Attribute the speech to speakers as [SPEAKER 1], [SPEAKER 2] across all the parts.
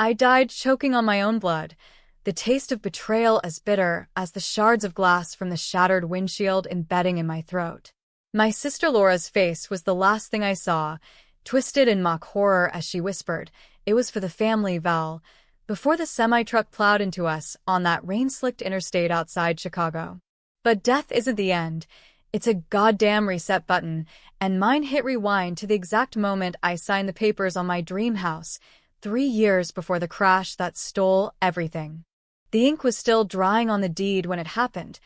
[SPEAKER 1] I died choking on my own blood, the taste of betrayal as bitter as the shards of glass from the shattered windshield embedding in my throat. My sister Laura's face was the last thing I saw, twisted in mock horror as she whispered, "It was for the family, Val," before the semi-truck plowed into us on that rain-slicked interstate outside Chicago. But death isn't the end. It's a goddamn reset button, and mine hit rewind to the exact moment I signed the papers on my dream house, 3 years before the crash that stole everything. The ink was still drying on the deed when it happened,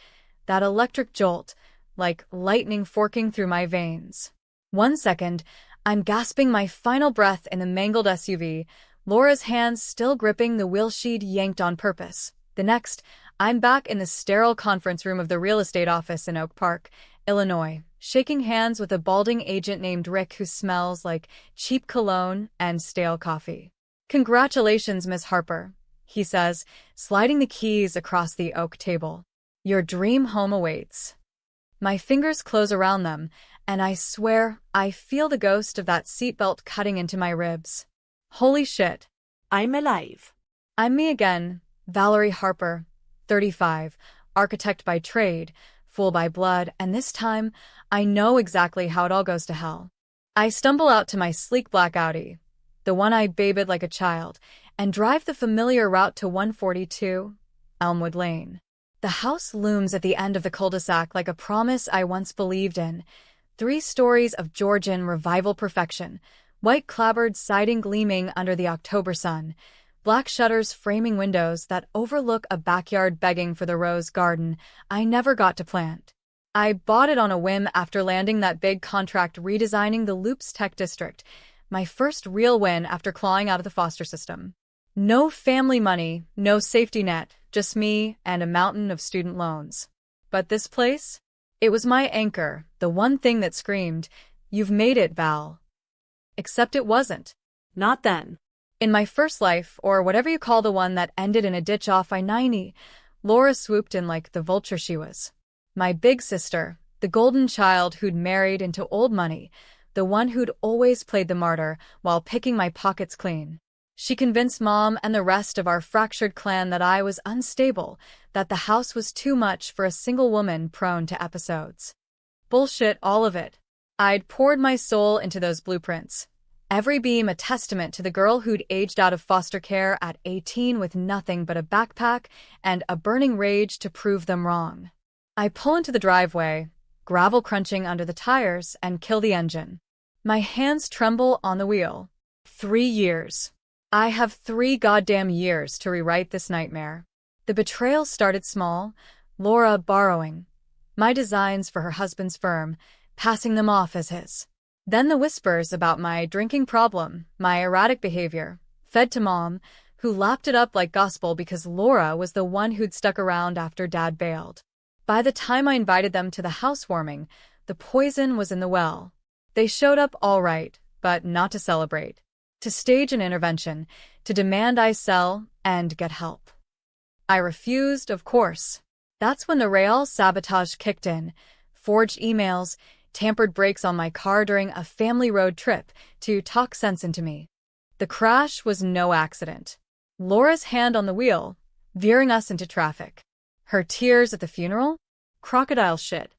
[SPEAKER 1] that electric jolt, like lightning forking through my veins. 1 second, I'm gasping my final breath in the mangled SUV, Laura's hands still gripping the wheel she'd yanked on purpose. The next, I'm back in the sterile conference room of the real estate office in Oak Park, Illinois, shaking hands with a balding agent named Rick who smells like cheap cologne and stale coffee. "Congratulations, Miss Harper," he says, sliding the keys across the oak table. "Your dream home awaits." My fingers close around them, and I swear I feel the ghost of that seatbelt cutting into my ribs. Holy shit.
[SPEAKER 2] I'm alive.
[SPEAKER 1] I'm me again, Valerie Harper, 35, architect by trade, fool by blood, and this time, I know exactly how it all goes to hell. I stumble out to my sleek black Audi, the one I babied like a child, and drive the familiar route to 142 Elmwood Lane. The house looms at the end of the cul-de-sac like a promise I once believed in. 3 stories of Georgian revival perfection, white clapboard siding gleaming under the October sun, black shutters framing windows that overlook a backyard begging for the rose garden I never got to plant. I bought it on a whim after landing that big contract redesigning the Loops Tech District, my first real win after clawing out of the foster system. No family money, no safety net, just me and a mountain of student loans. But this place? It was my anchor, the one thing that screamed, "You've made it, Val." Except it wasn't.
[SPEAKER 2] Not then.
[SPEAKER 1] In my first life, or whatever you call the one that ended in a ditch off I-90, Laura swooped in like the vulture she was. My big sister, the golden child who'd married into old money, the one who'd always played the martyr while picking my pockets clean. She convinced Mom and the rest of our fractured clan that I was unstable, that the house was too much for a single woman prone to episodes. Bullshit, all of it. I'd poured my soul into those blueprints, every beam a testament to the girl who'd aged out of foster care at 18 with nothing but a backpack and a burning rage to prove them wrong. I pull into the driveway, gravel crunching under the tires, and kill the engine. My hands tremble on the wheel. 3 years. I have 3 goddamn years to rewrite this nightmare. The betrayal started small, Laura borrowing my designs for her husband's firm, passing them off as his. Then the whispers about my drinking problem, my erratic behavior, fed to Mom, who lapped it up like gospel because Laura was the one who'd stuck around after Dad bailed. By the time I invited them to the housewarming, the poison was in the well. They showed up all right, but not to celebrate. To stage an intervention, to demand I sell and get help. I refused, of course. That's when the real sabotage kicked in. Forged emails, tampered brakes on my car during a family road trip to talk sense into me. The crash was no accident. Laura's hand on the wheel, veering us into traffic. Her tears at the funeral? Crocodile shit.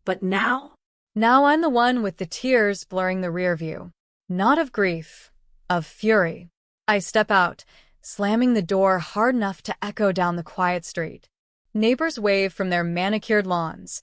[SPEAKER 2] But now?
[SPEAKER 1] Now I'm the one with the tears blurring the rear view. Not of grief, of fury. I step out, slamming the door hard enough to echo down the quiet street. Neighbors wave from their manicured lawns.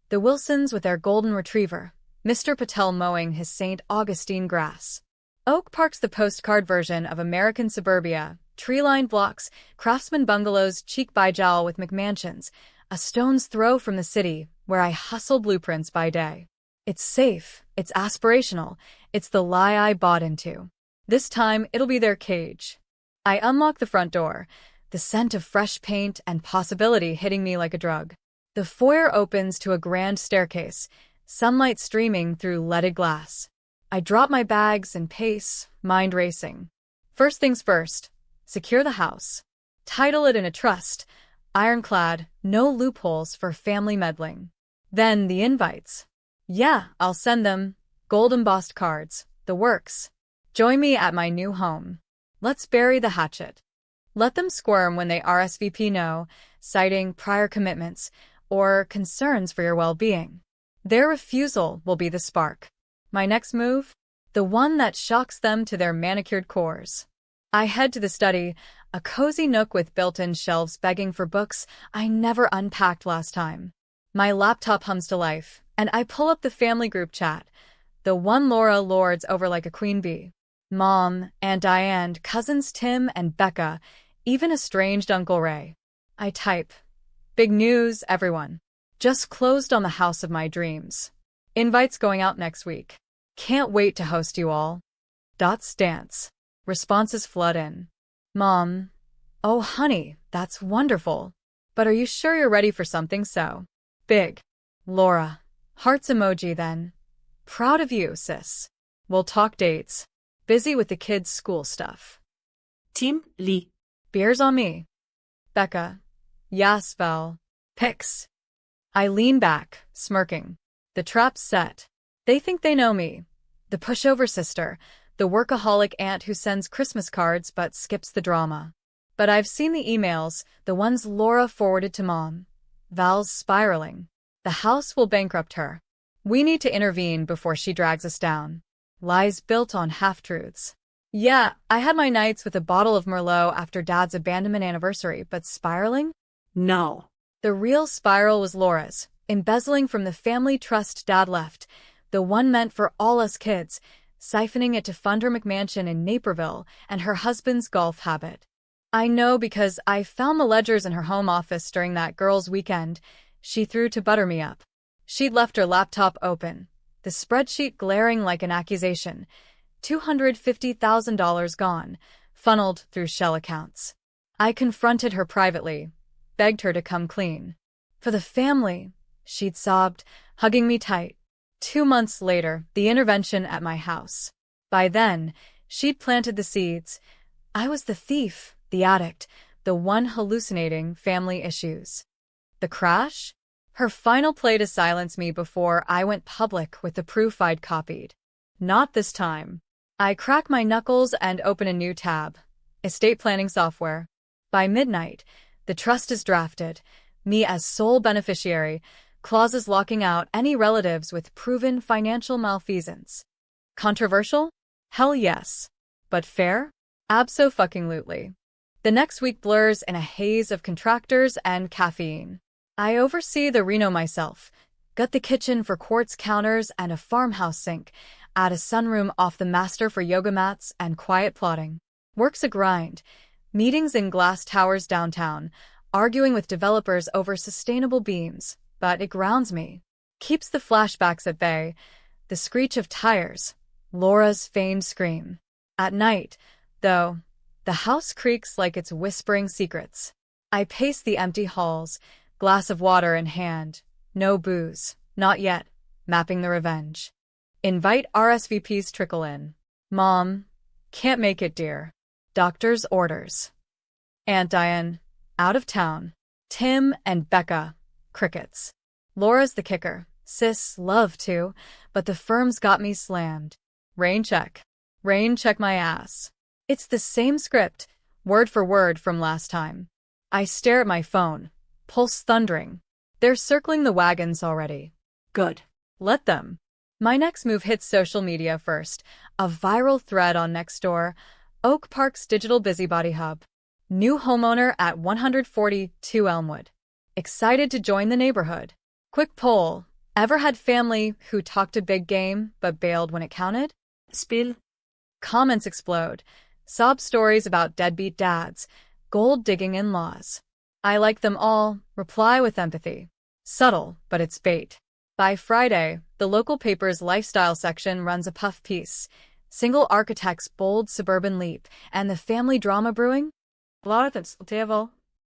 [SPEAKER 1] The Wilsons with their golden retriever, Mr. Patel mowing his St. Augustine grass. Oak Park's the postcard version of American suburbia, tree-lined blocks, craftsman bungalows cheek by jowl with McMansions, a stone's throw from the city where I hustle blueprints by day. It's safe, it's aspirational, it's the lie I bought into. This time, it'll be their cage. I unlock the front door, the scent of fresh paint and possibility hitting me like a drug. The foyer opens to a grand staircase, sunlight streaming through leaded glass. I drop my bags and pace, mind racing. First things first, secure the house. Title it in a trust, ironclad, no loopholes for family meddling. Then the invites. Yeah, I'll send them. Gold embossed cards, the works. Join me at my new home. Let's bury the hatchet. Let them squirm when they RSVP no, citing prior commitments or concerns for your well-being. Their refusal will be the spark. My next move? The one that shocks them to their manicured cores. I head to the study, a cozy nook with built-in shelves begging for books I never unpacked last time. My laptop hums to life, and I pull up the family group chat, the one Laura lords over like a queen bee. Mom, Aunt Diane, cousins Tim and Becca, even estranged Uncle Ray. I type. Big news, everyone. Just closed on the house of my dreams. Invites going out next week. Can't wait to host you all. Stance. Responses flood in. Mom. Oh, honey, that's wonderful. But are you sure you're ready for something so big? Laura. Hearts emoji then. Proud of you, sis. We'll talk dates. Busy with the kids' school stuff.
[SPEAKER 2] Tim Lee.
[SPEAKER 1] Beers on me. Becca. Yas, Val. Pics. I lean back, smirking. The trap's set. They think they know me. The pushover sister, the workaholic aunt who sends Christmas cards but skips the drama. But I've seen the emails, the ones Laura forwarded to Mom. Val's spiraling. The house will bankrupt her. We need to intervene before she drags us down. Lies built on half-truths. Yeah, I had my nights with a bottle of Merlot after Dad's abandonment anniversary, but spiraling?
[SPEAKER 2] No.
[SPEAKER 1] The real spiral was Laura's, embezzling from the family trust Dad left, the one meant for all us kids, siphoning it to fund her McMansion in Naperville and her husband's golf habit. I know because I found the ledgers in her home office during that girls' weekend she threw to butter me up. She'd left her laptop open, the spreadsheet glaring like an accusation, $250,000 gone, funneled through shell accounts. I confronted her privately, begged her to come clean. For the family, she'd sobbed, hugging me tight. 2 months later, the intervention at my house. By then, she'd planted the seeds. I was the thief, the addict, the one hallucinating family issues. The crash? Her final play to silence me before I went public with the proof I'd copied. Not this time. I crack my knuckles and open a new tab. Estate planning software. By midnight, the trust is drafted, me as sole beneficiary, clauses locking out any relatives with proven financial malfeasance. Controversial? Hell yes. But fair? Abso-fucking-lutely. The next week blurs in a haze of contractors and caffeine. I oversee the reno myself, gut the kitchen for quartz counters and a farmhouse sink, add a sunroom off the master for yoga mats and quiet plotting. Work's a grind. Meetings in glass towers downtown, arguing with developers over sustainable beams, but it grounds me. Keeps the flashbacks at bay, the screech of tires, Laura's famed scream. At night, though, the house creaks like it's whispering secrets. I pace the empty halls, glass of water in hand. No booze, not yet, mapping the revenge. Invite RSVPs trickle in. Mom, can't make it, dear. Doctor's orders. Aunt Diane, out of town. Tim and Becca, crickets. Laura's the kicker. Sis, love to, but the firm's got me slammed. Rain check. Rain check my ass. It's the same script, word for word from last time. I stare at my phone, pulse thundering. They're circling the wagons already.
[SPEAKER 2] Good.
[SPEAKER 1] Let them. My next move hits social media first, a viral thread on Nextdoor, Oak Park's digital busybody hub. New homeowner at 142 Elmwood. Excited to join the neighborhood. Quick poll. Ever had family who talked a big game but bailed when it counted?
[SPEAKER 2] Spill.
[SPEAKER 1] Comments explode. Sob stories about deadbeat dads, gold-digging in-laws. I like them all, reply with empathy. Subtle, but it's bait. By Friday, the local paper's lifestyle section runs a puff piece. Single architect's bold suburban leap, and the family drama brewing?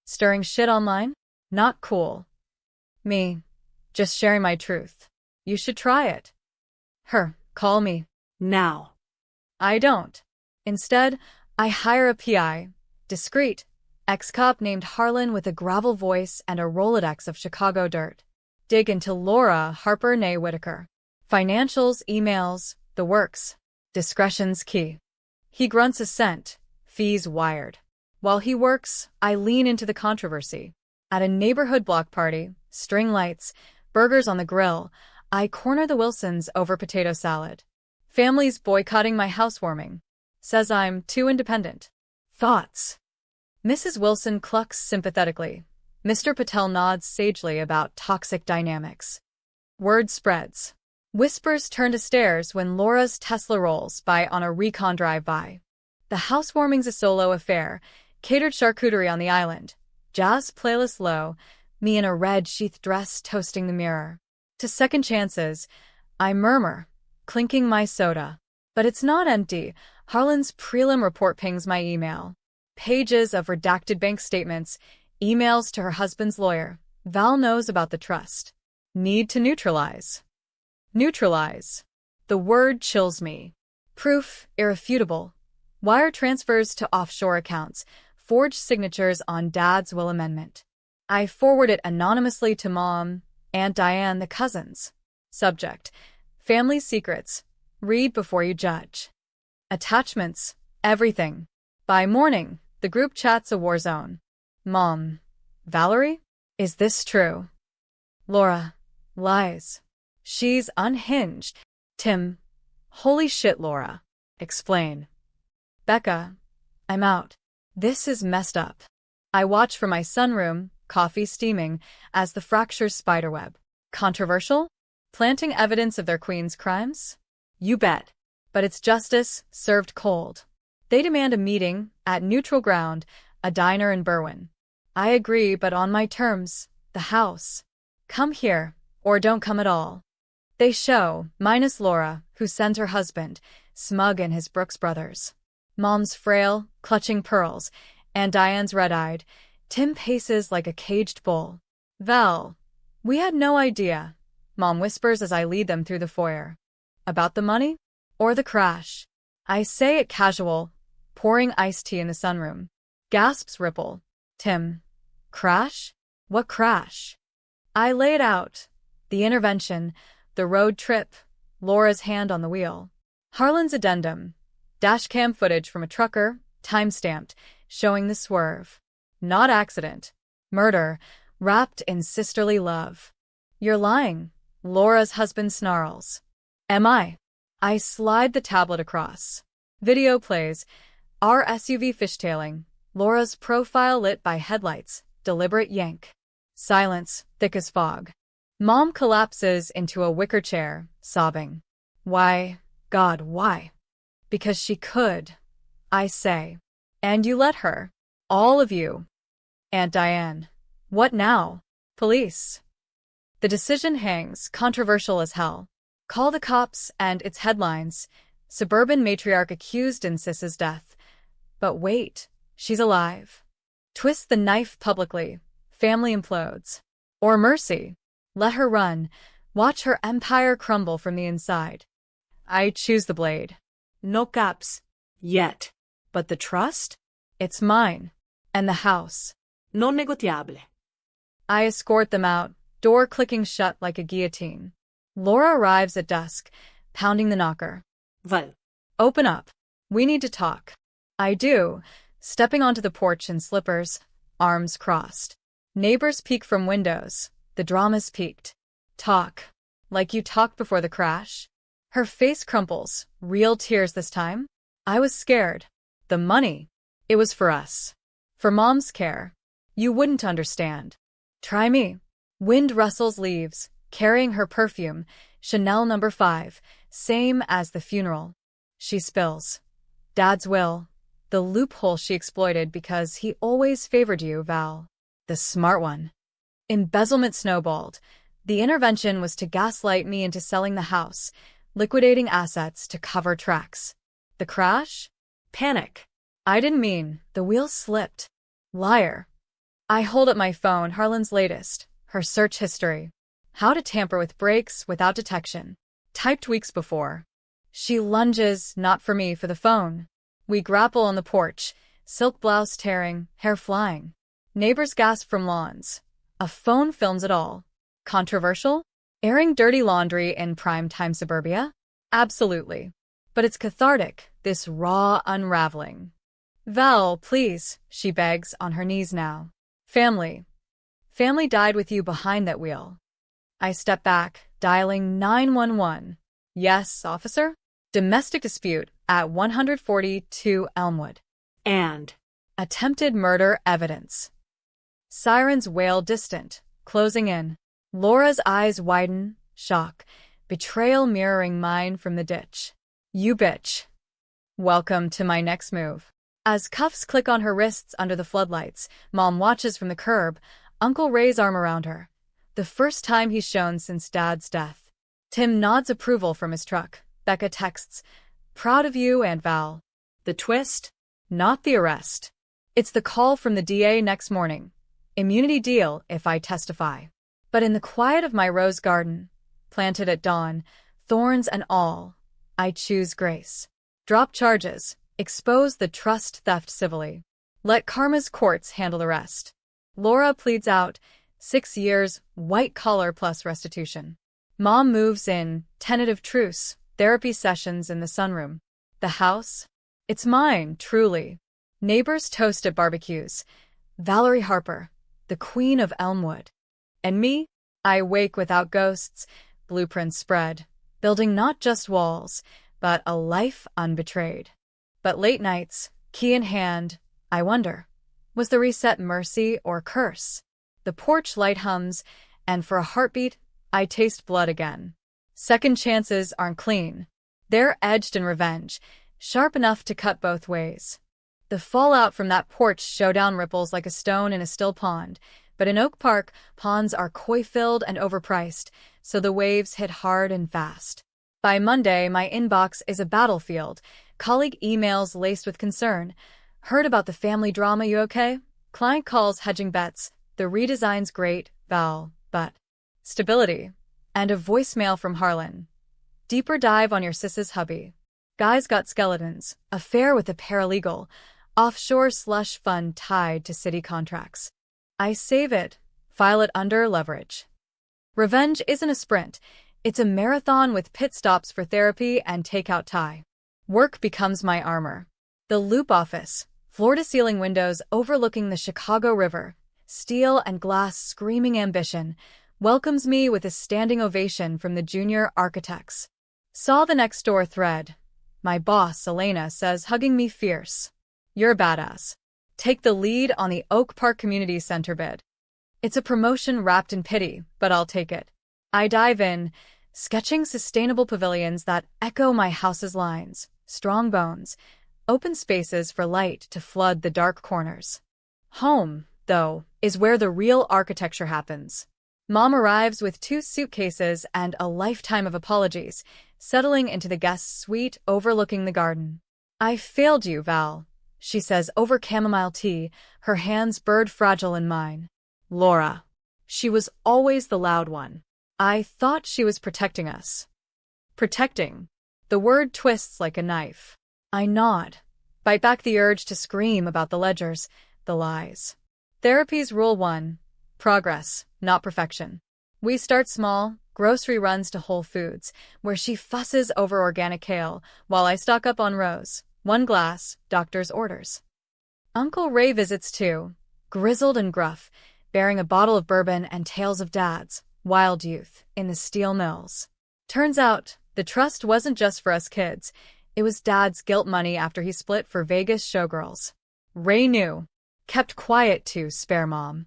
[SPEAKER 1] Stirring shit online? Not cool. Me. Just sharing my truth. You should try it. Her. Call me.
[SPEAKER 2] Now.
[SPEAKER 1] I don't. Instead, I hire a PI, discreet, ex-cop named Harlan with a gravel voice and a Rolodex of Chicago dirt. Dig into Laura Harper née Whitaker. Financials, emails, the works. Discretion's key. He grunts assent, Fees wired. While he works, I lean into the controversy. At a neighborhood block party, string lights, burgers on the grill, I corner the Wilsons over potato salad. Family's boycotting my housewarming. Says I'm too independent. Thoughts? Mrs. Wilson clucks sympathetically. Mr. Patel nods sagely about toxic dynamics. Word spreads. Whispers turn to stares when Laura's Tesla rolls by on a recon drive-by. The housewarming's a solo affair, catered charcuterie on the island, jazz playlist low, me in a red sheath dress toasting the mirror. To second chances, I murmur, clinking my soda. But it's not empty. Harlan's prelim report pings my email. Pages of redacted bank statements, emails to her husband's lawyer. Val knows about the trust. Need to neutralize. Neutralize. The word chills me. Proof irrefutable. Wire transfers to offshore accounts. Forged signatures on Dad's will amendment. I forward it anonymously to Mom, Aunt Diane, the cousins. Subject: family secrets. Read before you judge. Attachments: everything. By morning, the group chat's a war zone. Mom: Valerie? Is this true? Laura: lies. She's unhinged. Tim: holy shit, Laura. Explain. Becca: I'm out. This is messed up. I watch from my sunroom, coffee steaming, as the fractures spiderweb. Controversial? Planting evidence of their queen's crimes? You bet. But it's justice served cold. They demand a meeting at neutral ground, a diner in Berwyn. I agree, but on my terms, the house. Come here, or don't come at all. They show, minus Laura, who sent her husband, smug in his Brooks Brothers. Mom's frail, clutching pearls, and Diane's red-eyed. Tim paces like a caged bull. Val: we had no idea, Mom whispers as I lead them through the foyer. About the money? Or the crash? I say it casual, pouring iced tea in the sunroom. Gasps ripple. Tim: crash? What crash? I lay it out. The intervention, the road trip, Laura's hand on the wheel. Harlan's addendum. Dashcam footage from a trucker, time-stamped, showing the swerve. Not accident. Murder, wrapped in sisterly love. You're lying, Laura's husband snarls. Am I? I slide the tablet across. Video plays. Our SUV fishtailing. Laura's profile lit by headlights. Deliberate yank. Silence, thick as fog. Mom collapses into a wicker chair, sobbing. Why, God, why? Because she could, I say. And you let her. All of you. Aunt Diane. What now? Police. The decision hangs, controversial as hell. Call the cops and its headlines. Suburban matriarch accused in Sis's death. But wait, she's alive. Twist the knife publicly. Family implodes. Or mercy. Let her run. Watch her empire crumble from the inside. I choose the blade.
[SPEAKER 2] No caps. Yet. But the trust?
[SPEAKER 1] It's mine. And the house.
[SPEAKER 2] Non negotiable.
[SPEAKER 1] I escort them out, door clicking shut like a guillotine. Laura arrives at dusk, pounding the knocker.
[SPEAKER 2] Val.
[SPEAKER 1] Open up. We need to talk. I do, stepping onto the porch in slippers, arms crossed. Neighbors peek from windows. The drama's peaked. Talk. Like you talked before the crash? Her face crumples, real tears this time. I was scared. The money. It was for us. For Mom's care. You wouldn't understand. Try me. Wind rustles leaves, carrying her perfume, Chanel No. 5, same as the funeral. She spills. Dad's will. The loophole she exploited because he always favored you, Val. The smart one. Embezzlement snowballed. The intervention was to gaslight me into selling the house, liquidating assets to cover tracks. The crash? Panic. I didn't mean. The wheels slipped. Liar. I hold up my phone, Harlan's latest, her search history. How to tamper with brakes without detection. Typed weeks before. She lunges, not for me, for the phone. We grapple on the porch, silk blouse tearing, hair flying. Neighbors gasp from lawns. A phone films it all. Controversial? Airing dirty laundry in prime-time suburbia? Absolutely. But it's cathartic, this raw unraveling. Val, please, she begs, on her knees now. Family. Family died with you behind that wheel. I step back, dialing 911. Yes, officer? Domestic dispute at 142 Elmwood.
[SPEAKER 2] And
[SPEAKER 1] Attempted murder evidence. Sirens wail distant, closing in. Laura's eyes widen, shock. Betrayal mirroring mine from the ditch. You bitch. Welcome to my next move. As cuffs click on her wrists under the floodlights, Mom watches from the curb, Uncle Ray's arm around her. The first time he's shown since Dad's death. Tim nods approval from his truck. Becca texts, "Proud of you, Aunt Val."
[SPEAKER 2] the twist?
[SPEAKER 1] Not the arrest. It's the call from the DA next morning. Immunity deal if I testify. But in the quiet of my rose garden, planted at dawn, thorns and all, I choose grace. Drop charges. Expose the trust theft civilly. Let karma's courts handle the rest. Laura pleads out, 6 years, white collar plus restitution. Mom moves in, tentative truce, therapy sessions in the sunroom. The house? It's mine, truly. Neighbors toast at barbecues. Valerie Harper, the queen of Elmwood. And me? I wake without ghosts, blueprints spread, building not just walls, but a life unbetrayed. But late nights, key in hand, I wonder, was the reset mercy or curse? The porch light hums, and for a heartbeat, I taste blood again. Second chances aren't clean. They're edged in revenge, sharp enough to cut both ways. The fallout from that porch showdown ripples like a stone in a still pond, but in Oak Park, ponds are koi-filled and overpriced, so the waves hit hard and fast. By Monday, my inbox is a battlefield. Colleague emails laced with concern. Heard about the family drama, you okay? Client calls hedging bets. The redesign's great, Val, but stability. And a voicemail from Harlan. Deeper dive on your sis's hubby. Guy's got skeletons. Affair with a paralegal. Offshore slush fund tied to city contracts. I save it. File it under leverage. Revenge isn't a sprint. It's a marathon with pit stops for therapy and takeout tie. Work becomes my armor. The Loop office, floor-to-ceiling windows overlooking the Chicago River, steel and glass screaming ambition, welcomes me with a standing ovation from the junior architects. Saw the next door thread. My boss, Elena, says, hugging me fierce. You're a badass. Take the lead on the Oak Park Community Center bid. It's a promotion wrapped in pity, but I'll take it. I dive in, sketching sustainable pavilions that echo my house's lines. Strong bones, open spaces for light to flood the dark corners. Home, though, is where the real architecture happens. Mom arrives with 2 suitcases and a lifetime of apologies, settling into the guest suite overlooking the garden. I failed you, Val, she says over chamomile tea, her hands bird fragile in mine. Laura. She was always the loud one. I thought she was protecting us. Protecting. The word twists like a knife. I nod, bite back the urge to scream about the ledgers, the lies. Therapy's rule 1. Progress, not perfection. We start small, grocery runs to Whole Foods, where she fusses over organic kale, while I stock up on Rose. 1 glass, doctor's orders. Uncle Ray visits too, grizzled and gruff, bearing a bottle of bourbon and tales of Dad's wild youth in the steel mills. Turns out, the trust wasn't just for us kids. It was Dad's guilt money after he split for Vegas showgirls. Ray knew. Kept quiet too, spare Mom.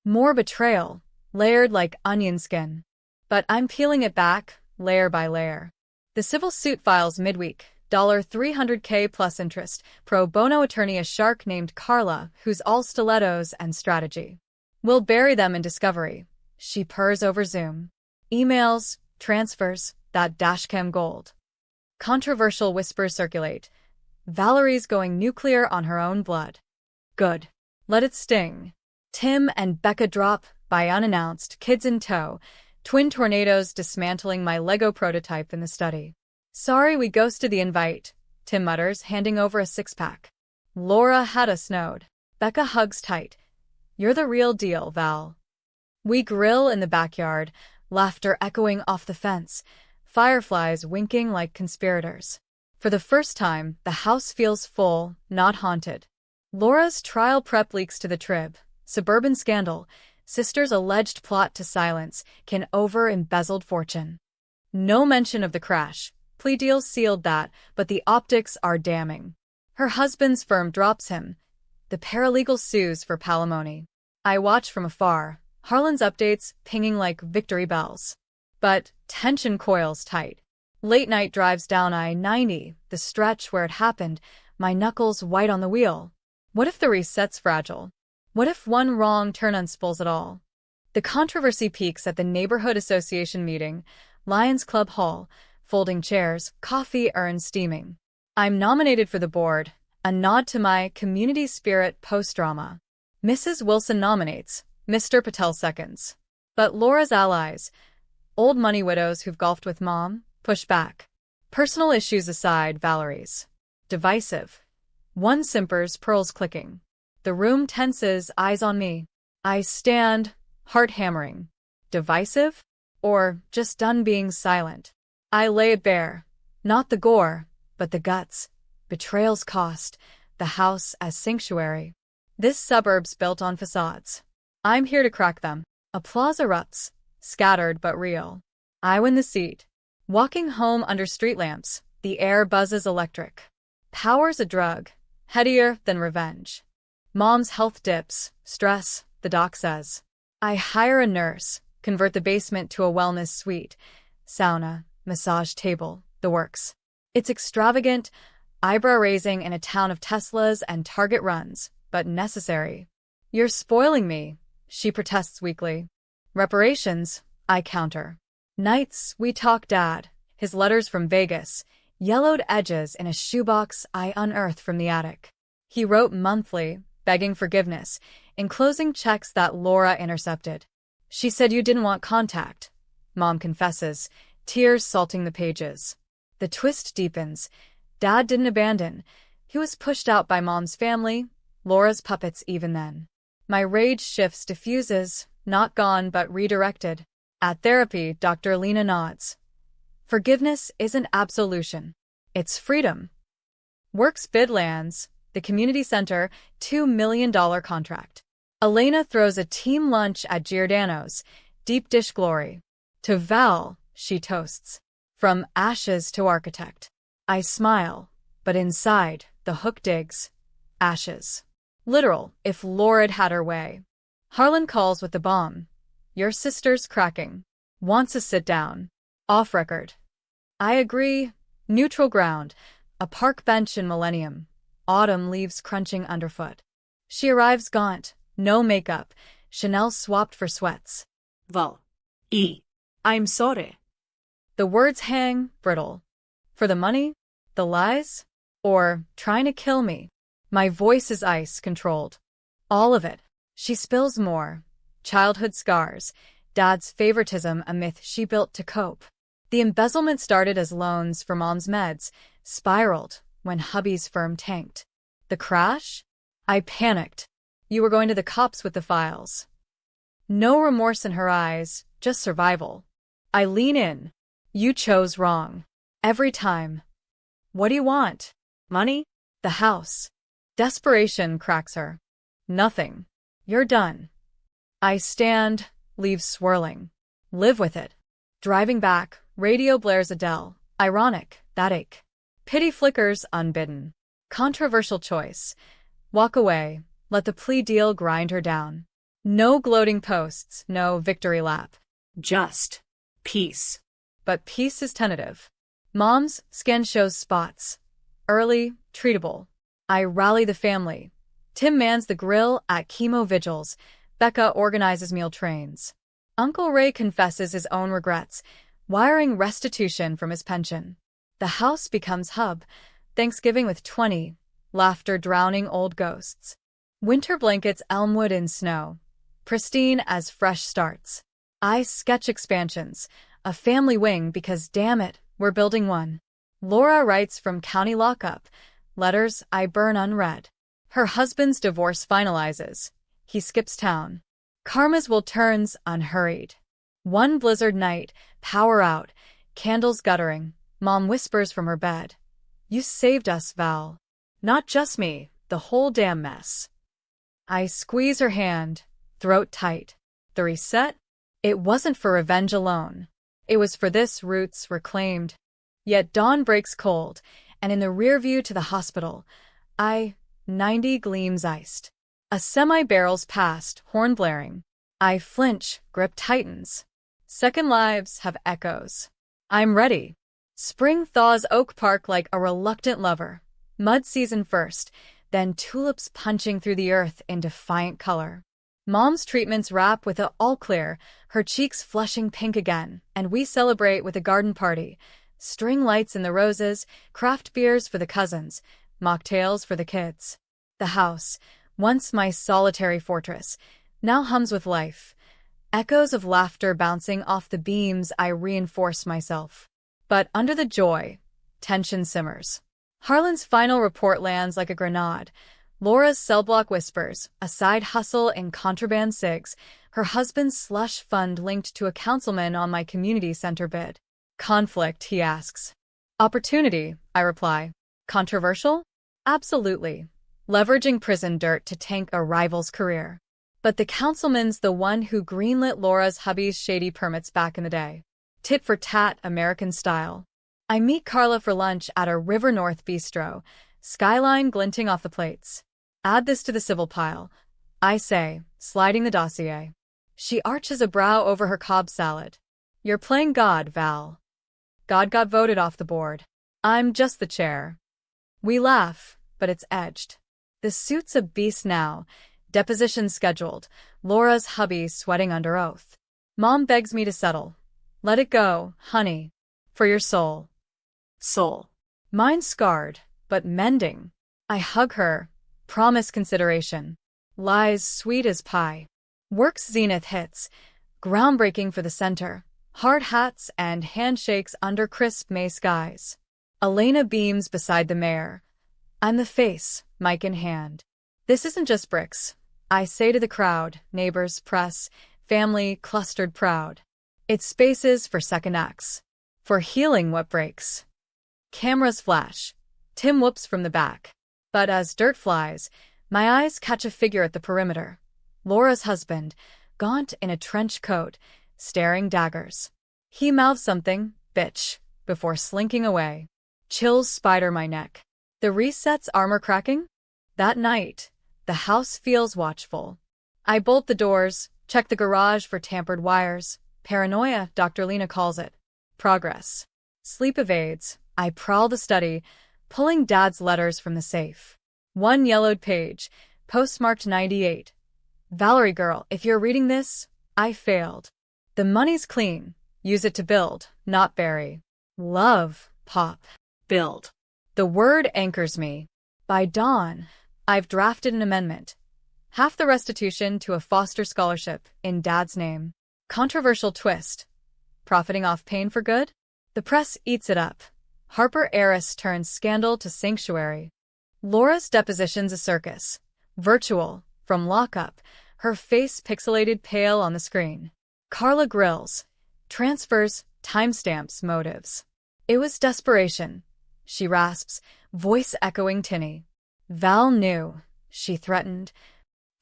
[SPEAKER 1] More betrayal, layered like onion skin. But I'm peeling it back, layer by layer. The civil suit files midweek, $300K plus interest, pro bono attorney a shark named Carla, who's all stilettos and strategy. We'll bury them in discovery. She purrs over Zoom. Emails, transfers, that dashcam gold. Controversial whispers circulate. Valerie's going nuclear on her own blood. Good. Let it sting. Tim and Becca drop, by unannounced, kids in tow, twin tornadoes dismantling my Lego prototype in the study. Sorry we ghosted the invite, Tim mutters, handing over a 6-pack. Laura had us snowed. Becca hugs tight. You're the real deal, Val. We grill in the backyard, laughter echoing off the fence, fireflies winking like conspirators. For the first time, the house feels full, not haunted. Laura's trial prep leaks to the Trib. Suburban scandal. Sister's alleged plot to silence Kin over embezzled fortune. No mention of the crash. Plea deals sealed that, but the optics are damning. Her husband's firm drops him. The paralegal sues for palimony. I watch from afar, Harlan's updates pinging like victory bells. But tension coils tight. Late night drives down I-90, the stretch where it happened, my knuckles white on the wheel. What if the reset's fragile? What if one wrong turn unspools it all? The controversy peaks at the neighborhood association meeting, Lions Club Hall, folding chairs, coffee urns steaming. I'm nominated for the board, a nod to my community spirit post-drama. Mrs. Wilson nominates, Mr. Patel seconds. But Laura's allies, old money widows who've golfed with Mom, push back. Personal issues aside, Valerie's divisive. One simpers, pearls clicking. The room tenses, eyes on me. I stand, heart hammering. Divisive? Or just done being silent? I lay it bare. Not the gore, but the guts. Betrayal's cost. The house as sanctuary. This suburb's built on facades. I'm here to crack them. Applause erupts. Scattered but real. I win the seat. Walking home under street lamps, the air buzzes electric. Power's a drug. Headier than revenge. Mom's health dips. Stress, the doc says. I hire a nurse. Convert the basement to a wellness suite. Sauna, massage table, the works. It's extravagant, eyebrow-raising in a town of Teslas and Target runs, but necessary. You're spoiling me, she protests weakly. Reparations, I counter. Nights, we talk Dad, his letters from Vegas, yellowed edges in a shoebox I unearthed from the attic. He wrote monthly, begging forgiveness, enclosing checks that Laura intercepted. She said you didn't want contact. Mom confesses, tears salting the pages. The twist deepens. Dad didn't abandon. He was pushed out by Mom's family, Laura's puppets even then. My rage shifts, diffuses, not gone but redirected. At therapy, Dr. Lena nods. Forgiveness isn't absolution. It's freedom. Works bid lands, the community center, $2 million contract. Elena throws a team lunch at Giordano's, deep dish glory. To Val, she toasts. From ashes to architect. I smile, but inside, the hook digs. Ashes. Literal, if Laura'd had her way. Harlan calls with the bomb. Your sister's cracking. Wants a sit down. Off record. I agree. Neutral ground. A park bench in Millennium. Autumn leaves crunching underfoot. She arrives gaunt. No makeup. Chanel swapped for sweats.
[SPEAKER 2] Val. I'm sorry.
[SPEAKER 1] The words hang, brittle. For the money? The lies? Or trying to kill me? My voice is ice, controlled. All of it. She spills more. Childhood scars. Dad's favoritism, a myth she built to cope. The embezzlement started as loans for Mom's meds, spiraled when hubby's firm tanked. The crash? I panicked. You were going to the cops with the files. No remorse in her eyes, just survival. I lean in. You chose wrong. Every time. What do you want? Money? The house. Desperation cracks her. Nothing. You're done. I stand, leaves swirling. Live with it. Driving back, radio blares Adele. Ironic, that ache. Pity flickers unbidden. Controversial choice. Walk away. Let the plea deal grind her down. No gloating posts, no victory lap.
[SPEAKER 2] Just peace.
[SPEAKER 1] But peace is tentative. Mom's scan shows spots. Early, treatable. I rally the family. Tim mans the grill at chemo vigils. Becca organizes meal trains. Uncle Ray confesses his own regrets, wiring restitution from his pension. The house becomes hub. Thanksgiving with 20. Laughter drowning old ghosts. Winter blankets Elmwood in snow. Pristine as fresh starts. I sketch expansions. A family wing because damn it, we're building one. Laura writes from county lockup. Letters I burn unread. Her husband's divorce finalizes. He skips town. Karma's will turns unhurried. One blizzard night, power out, candles guttering. Mom whispers from her bed. You saved us, Val. Not just me, the whole damn mess. I squeeze her hand, throat tight. The reset? It wasn't for revenge alone. It was for this roots reclaimed. Yet dawn breaks cold, and in the rear view to the hospital, 90 gleams iced. A semi barrels past, horn blaring. I flinch, grip tightens. Second lives have echoes. I'm ready. Spring thaws Oak Park like a reluctant lover. Mud season first, then tulips punching through the earth in defiant color. Mom's treatments wrap with a all clear, her cheeks flushing pink again, and we celebrate with a garden party. String lights in the roses, craft beers for the cousins, mocktails for the kids. The house, once my solitary fortress, now hums with life. Echoes of laughter bouncing off the beams. I reinforce myself. But under the joy, tension simmers. Harlan's final report lands like a grenade. Laura's cell block whispers, a side hustle in contraband cigs, her husband's slush fund linked to a councilman on my community center bid. Conflict, he asks. Opportunity, I reply. Controversial? Absolutely. Leveraging prison dirt to tank a rival's career. But the councilman's the one who greenlit Laura's hubby's shady permits back in the day. Tit for tat, American style. I meet Carla for lunch at a River North bistro, skyline glinting off the plates. Add this to the civil pile, I say, sliding the dossier. She arches a brow over her Cobb salad. You're playing God, Val. God got voted off the board. I'm just the chair. We laugh, but it's edged. The suit's a beast now. Deposition scheduled. Laura's hubby sweating under oath. Mom begs me to settle. Let it go, honey. For your soul.
[SPEAKER 2] Soul.
[SPEAKER 1] Mine's scarred, but mending. I hug her. Promise consideration. Lies sweet as pie. Work's zenith hits. Groundbreaking for the center. Hard hats and handshakes under crisp May skies. Elena beams beside the mayor. I'm the face, mic in hand. This isn't just bricks. I say to the crowd, neighbors, press, family, clustered proud. It's spaces for second acts. For healing what breaks. Cameras flash. Tim whoops from the back. But as dirt flies, my eyes catch a figure at the perimeter. Laura's husband, gaunt in a trench coat, staring daggers. He mouths something, bitch, before slinking away. Chills spider my neck. The reset's armor cracking? That night, the house feels watchful. I bolt the doors, check the garage for tampered wires. Paranoia, Dr. Lena calls it. Progress. Sleep evades. I prowl the study, pulling Dad's letters from the safe. One yellowed page, postmarked 98. Valerie girl, if you're reading this, I failed. The money's clean. Use it to build, not bury. Love, Pop.
[SPEAKER 2] Build.
[SPEAKER 1] The word anchors me. By dawn, I've drafted an amendment. Half the restitution to a Foster scholarship in Dad's name. Controversial twist. Profiting off pain for good? The press eats it up. Harper heiress turns scandal to sanctuary. Laura's deposition's a circus. Virtual, from lockup, her face pixelated pale on the screen. Carla grills. Transfers, timestamps, motives. It was desperation. She rasps, voice echoing tinny. Val knew. She threatened.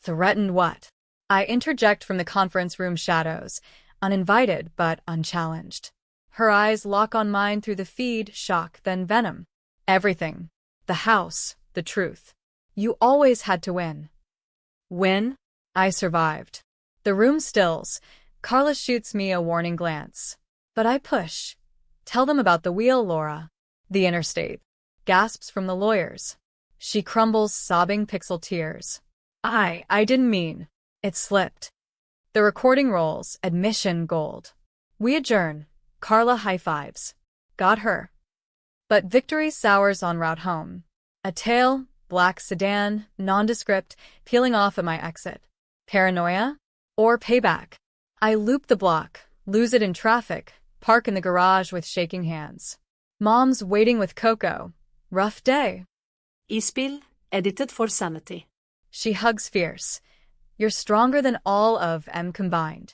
[SPEAKER 1] Threatened what? I interject from the conference room shadows, uninvited but unchallenged. Her eyes lock on mine through the feed, shock, then venom. Everything. The house, the truth. You always had to win.
[SPEAKER 2] Win?
[SPEAKER 1] I survived. The room stills. Carla shoots me a warning glance. But I push. Tell them about the wheel, Laura. The interstate. Gasps from the lawyers. She crumbles, sobbing pixel tears. I didn't mean. It slipped. The recording rolls, admission gold. We adjourn. Carla high-fives. Got her. But victory sours en route home. A tail, black sedan, nondescript, peeling off at my exit. Paranoia? Or payback? I loop the block, lose it in traffic, park in the garage with shaking hands. Mom's waiting with Coco. Rough day.
[SPEAKER 2] Ispill, edited for sanity.
[SPEAKER 1] She hugs fierce. You're stronger than all of M combined.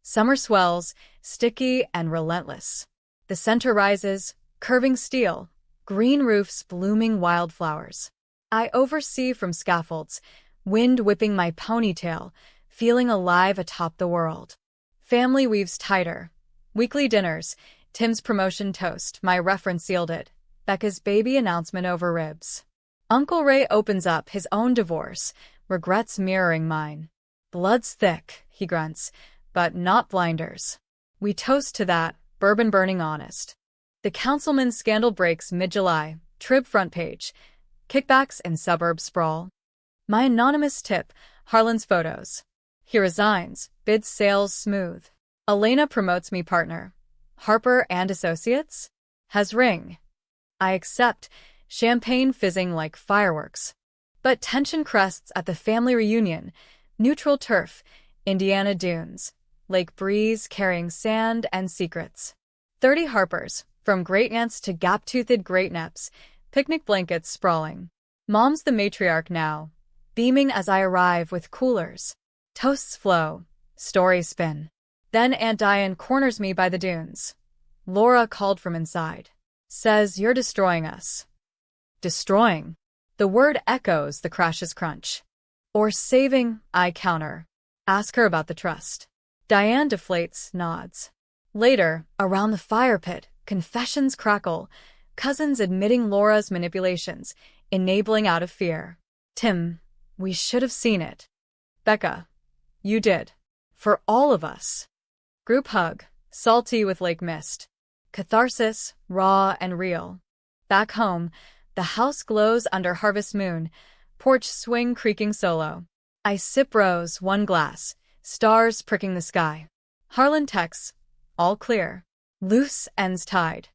[SPEAKER 1] Summer swells, sticky and relentless. The center rises, curving steel. green roofs blooming wildflowers. I oversee from scaffolds, wind whipping my ponytail, feeling alive atop the world. Family weaves tighter. Weekly dinners, Tim's promotion toast, my reference sealed it. Becca's baby announcement over ribs. Uncle Ray opens up his own divorce, regrets mirroring mine. Blood's thick, he grunts, but not blinders. We toast to that, bourbon burning honest. The councilman's scandal breaks mid-July, Trib front page. Kickbacks in suburb sprawl. My anonymous tip, Harlan's photos. He resigns, bids sales smooth. Elena promotes me partner. Harper and Associates? Has ring. I accept, champagne fizzing like fireworks. But tension crests at the family reunion. Neutral turf, Indiana dunes. Lake breeze carrying sand and secrets. 30 Harpers, from great-aunts to gap-toothed great-neps, picnic blankets sprawling. Mom's the matriarch now, beaming as I arrive with coolers. Toasts flow, stories spin. Then Aunt Diane corners me by the dunes. Laura called from inside. Says, "You're destroying us." Destroying. The word echoes the crash's crunch. Or saving, I counter. Ask her about the trust. Diane deflates, nods. Later, around the fire pit, confessions crackle, cousins admitting Laura's manipulations, enabling out of fear. Tim, we should have seen it. Becca, you did. For all of us. Group hug, salty with lake mist. Catharsis, raw and real. Back home, the house glows under harvest moon, porch swing creaking solo. I sip rose, one glass, stars pricking the sky. Harlan texts, all clear. Loose ends tied.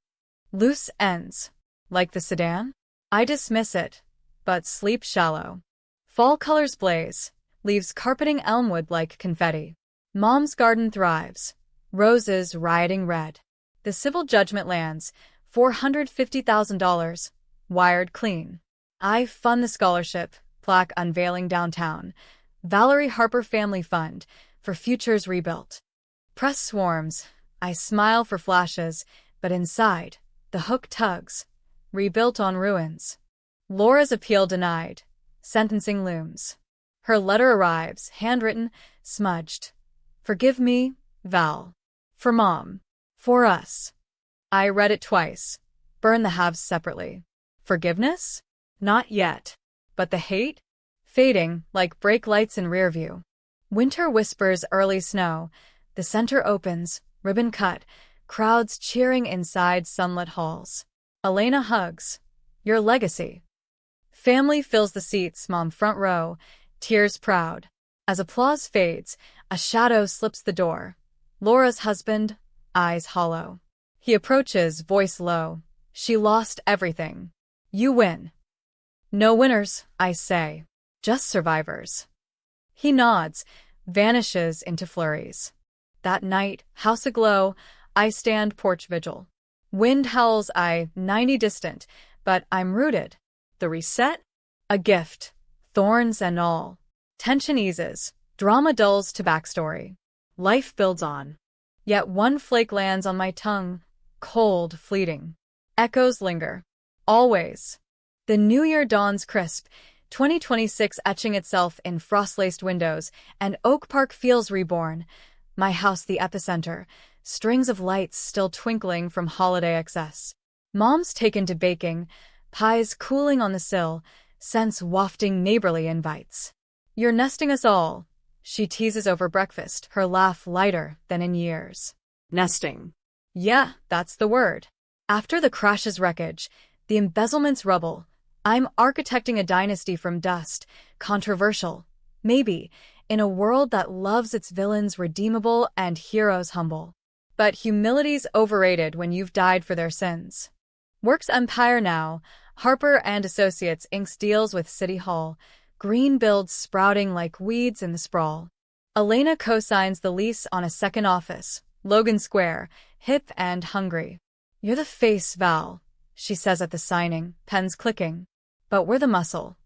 [SPEAKER 1] Loose ends. Like the sedan? I dismiss it, but sleep shallow. Fall colors blaze, leaves carpeting elmwood like confetti. Mom's garden thrives, roses rioting red. The civil judgment lands, $450,000, wired clean. I fund the scholarship, plaque unveiling downtown. Valerie Harper Family Fund, for futures rebuilt. Press swarms, I smile for flashes, but inside, the hook tugs. Rebuilt on ruins. Laura's appeal denied. Sentencing looms. Her letter arrives, handwritten, smudged. Forgive me, Val. For Mom. For us. I read it twice. Burn the halves separately. Forgiveness? Not yet. But the hate? Fading, like brake lights in rear view. Winter whispers early snow. The center opens, ribbon cut, crowds cheering inside sunlit halls. Elena hugs. Your legacy. Family fills the seats, Mom front row, tears proud. As applause fades, a shadow slips the door. Laura's husband, eyes hollow. He approaches, voice low. She lost everything. You win. No winners, I say. Just survivors. He nods, vanishes into flurries. That night, house aglow, I stand porch vigil. Wind howls, I 90 distant, but I'm rooted. The reset? A gift. Thorns and all. Tension eases. Drama dulls to backstory. Life builds on. Yet one flake lands on my tongue. Cold, fleeting. Echoes linger. Always. The new year dawns crisp, 2026 etching itself in frost-laced windows, and Oak Park feels reborn. My house the epicenter, strings of lights still twinkling from holiday excess. Mom's taken to baking, pies cooling on the sill, scents wafting neighborly invites. You're nesting us all, she teases over breakfast, her laugh lighter than in years.
[SPEAKER 2] Nesting.
[SPEAKER 1] Yeah, that's the word. After the crash's wreckage, the embezzlement's rubble, I'm architecting a dynasty from dust, controversial, maybe, in a world that loves its villains redeemable and heroes humble. But humility's overrated when you've died for their sins. Works empire now, Harper and Associates inks deals with City Hall, green builds sprouting like weeds in the sprawl. Elena co-signs the lease on a second office, Logan Square, hip and hungry. You're the face, Val, she says at the signing, pens clicking. But we're the muscle.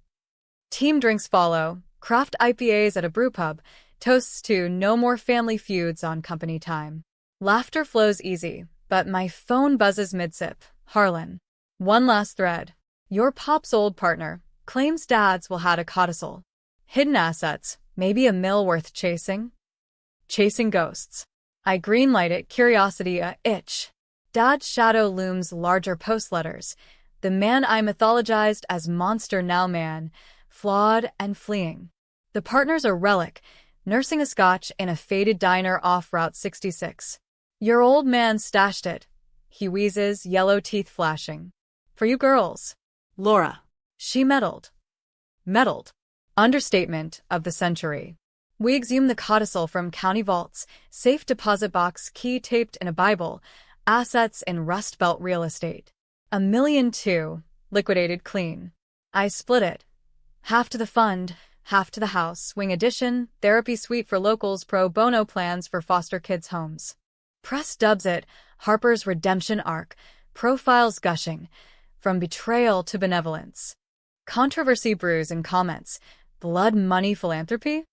[SPEAKER 1] Team drinks follow, craft IPAs at a brewpub, toasts to no more family feuds on company time. Laughter flows easy, but my phone buzzes mid-sip. Harlan. One last thread. Your pop's old partner claims dad's will had a codicil. Hidden assets, maybe a mill worth chasing? Chasing ghosts. I greenlight it, curiosity a itch. Dad's shadow looms larger post letters. The man I mythologized as monster now man, flawed and fleeing. The partner's a relic, nursing a scotch in a faded diner off Route 66. Your old man stashed it. He wheezes, yellow teeth flashing. For you girls.
[SPEAKER 2] Laura.
[SPEAKER 1] She meddled. Meddled. Understatement of the century. We exhumed the codicil from county vaults, safe deposit box, key taped in a Bible, assets in Rust Belt real estate. $1.2 million, liquidated clean. I split it. Half to the fund, half to the house, wing addition, therapy suite for locals, pro bono plans for foster kids' homes. Press dubs it, Harper's redemption arc, profiles gushing, from betrayal to benevolence. Controversy brews in comments, blood money philanthropy?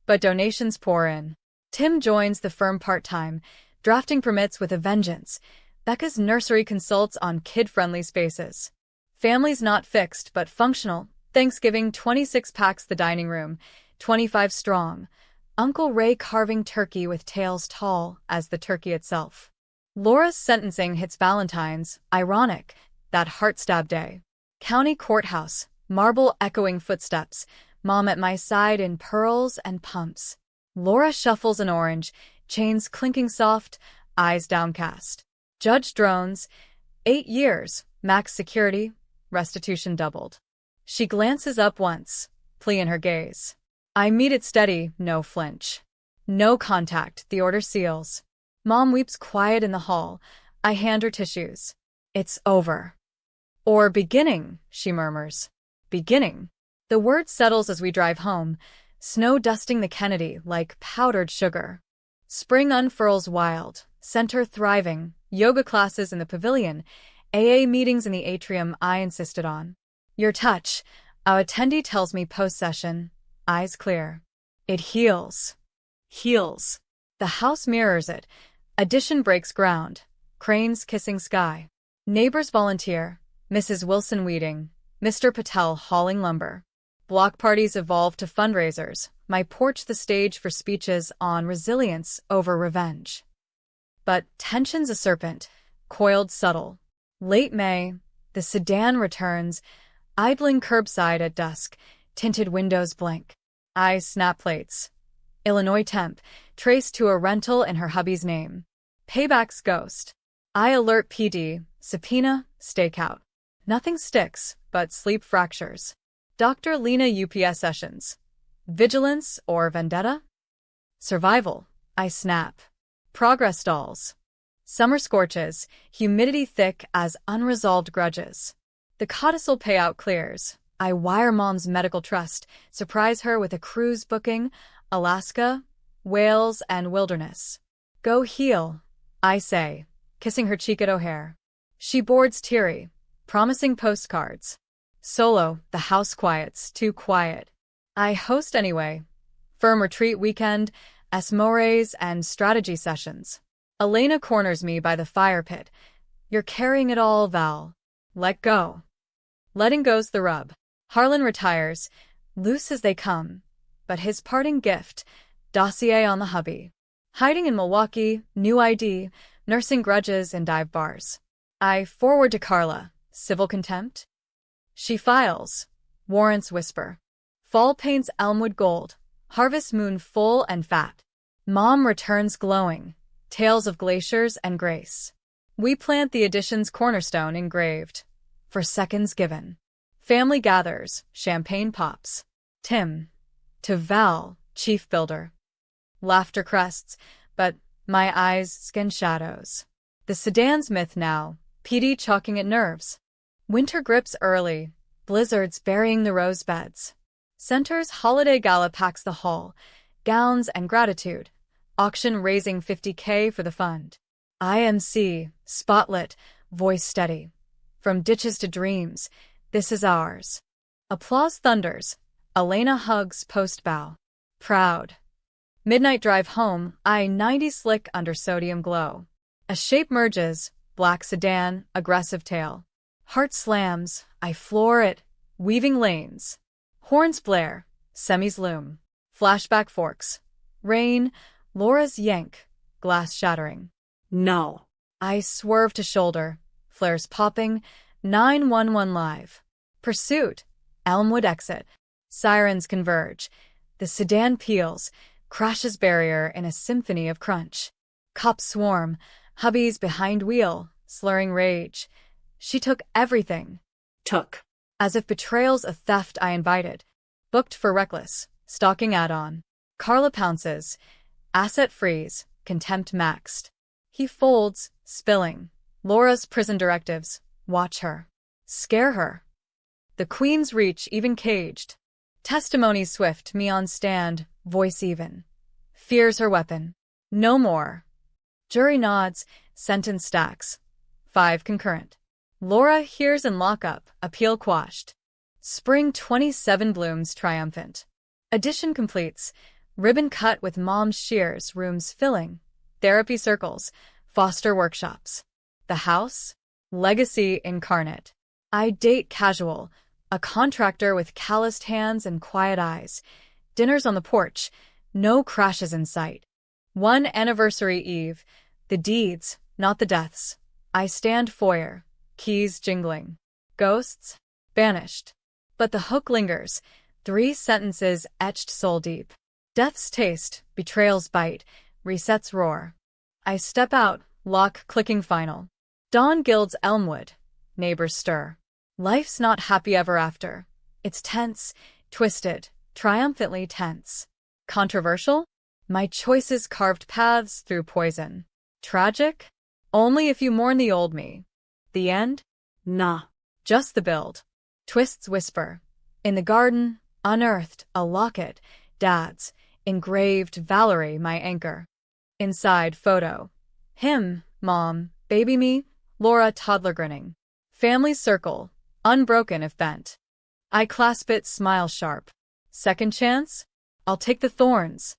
[SPEAKER 1] But donations pour in. Tim joins the firm part-time, drafting permits with a vengeance. Becca's nursery consults on kid-friendly spaces. Families not fixed but functional. Thanksgiving 26 packs the dining room, 25 strong. Uncle Ray carving turkey with tails tall as the turkey itself. Laura's sentencing hits Valentine's, ironic, that heart-stab day. County courthouse, marble echoing footsteps, Mom at my side in pearls and pumps. Laura shuffles an orange, chains clinking soft, eyes downcast. Judge drones, 8 years, max security, restitution doubled. She glances up once, plea in her gaze. I meet it steady, no flinch. No contact, the order seals. Mom weeps quiet in the hall. I hand her tissues. It's over. Or beginning, she murmurs. Beginning. The word settles as we drive home, snow dusting the Kennedy like powdered sugar. Spring unfurls wild, center thriving, yoga classes in the pavilion, AA meetings in the atrium I insisted on. Your touch, our attendee tells me post-session, eyes clear. It heals. Heals. The house mirrors it. Addition breaks ground. Cranes kissing sky. Neighbors volunteer. Mrs. Wilson weeding. Mr. Patel hauling lumber. Block parties evolve to fundraisers. My porch the stage for speeches on resilience over revenge. But tension's a serpent, coiled subtle. Late May, the sedan returns, idling curbside at dusk, tinted windows blink. I snap plates. Illinois temp, traced to a rental in her hubby's name. Payback's ghost. I alert PD, subpoena, stakeout. Nothing sticks, but sleep fractures. Dr. Lena UPS sessions. Vigilance or vendetta? Survival, I snap. Progress stalls. Summer scorches, humidity thick as unresolved grudges. The codicil payout clears. I wire Mom's medical trust, surprise her with a cruise booking, Alaska, Wales, and wilderness. Go heal, I say, kissing her cheek at O'Hare. She boards teary, promising postcards. Solo, the house quiets, too quiet. I host anyway. Firm retreat weekend, esmores and strategy sessions. Elena corners me by the fire pit. You're carrying it all, Val. Let go. Letting go's the rub. Harlan retires, loose as they come. But his parting gift, dossier on the hubby. Hiding in Milwaukee, new ID, nursing grudges in dive bars. I forward to Carla, civil contempt? She files. Warrants whisper. Fall paints Elmwood gold. Harvest moon full and fat. Mom returns glowing. Tales of glaciers and grace. We plant the addition's cornerstone engraved. For seconds given. Family gathers. Champagne pops. Tim. To Val, chief builder. Laughter crests, but my eyes skin shadows. The sedan's myth now. PD chalking at nerves. Winter grips early, blizzards burying the rose beds. Center's holiday gala packs the hall, gowns and gratitude. Auction raising $50K for the fund. IMC, spotlit, voice steady. From ditches to dreams, this is ours. Applause thunders. Elena hugs post-bow. Proud. Midnight drive home, I-90 slick under sodium glow. A shape merges, black sedan, aggressive tail. Heart slams, I floor it, weaving lanes. Horns blare, semis loom. Flashback forks. Rain, Laura's yank, glass shattering.
[SPEAKER 2] No.
[SPEAKER 1] I swerve to shoulder, flares popping, 911 live. Pursuit, Elmwood exit. Sirens converge. The sedan peels, crashes barrier in a symphony of crunch. Cops swarm, hubbies behind wheel, slurring rage. She took everything.
[SPEAKER 2] Took.
[SPEAKER 1] As if betrayal's a theft I invited. Booked for reckless, stalking add-on. Carla pounces. Asset freeze, contempt maxed. He folds, spilling. Laura's prison directives. Watch her. Scare her. The queen's reach even caged. Testimony swift, me on stand, voice even. Fears her weapon. No more. Jury nods, sentence stacks. 5 concurrent. Laura hears in lockup, appeal quashed. Spring 27 blooms triumphant. Addition completes. Ribbon cut with mom's shears, rooms filling. Therapy circles, foster workshops. The house? Legacy incarnate. I date casual, a contractor with calloused hands and quiet eyes. Dinners on the porch, no crashes in sight. One anniversary eve, the deeds, not the deaths. I stand foyer, keys jingling. Ghosts? Banished. But the hook lingers, 3 sentences etched soul deep. Death's taste, betrayal's bite, reset's roar. I step out, lock clicking final. Dawn gilds Elmwood. Neighbors stir. Life's not happy ever after. It's tense, twisted, triumphantly tense. Controversial? My choices carved paths through poison. Tragic? Only if you mourn the old me. The end?
[SPEAKER 2] Nah.
[SPEAKER 1] Just the build. Twists whisper. In the garden, unearthed, a locket. Dad's. Engraved Valerie, my anchor. Inside, photo. Him, mom, baby me, Laura toddler grinning. Family circle, unbroken if bent. I clasp it, smile sharp. Second chance? I'll take the thorns.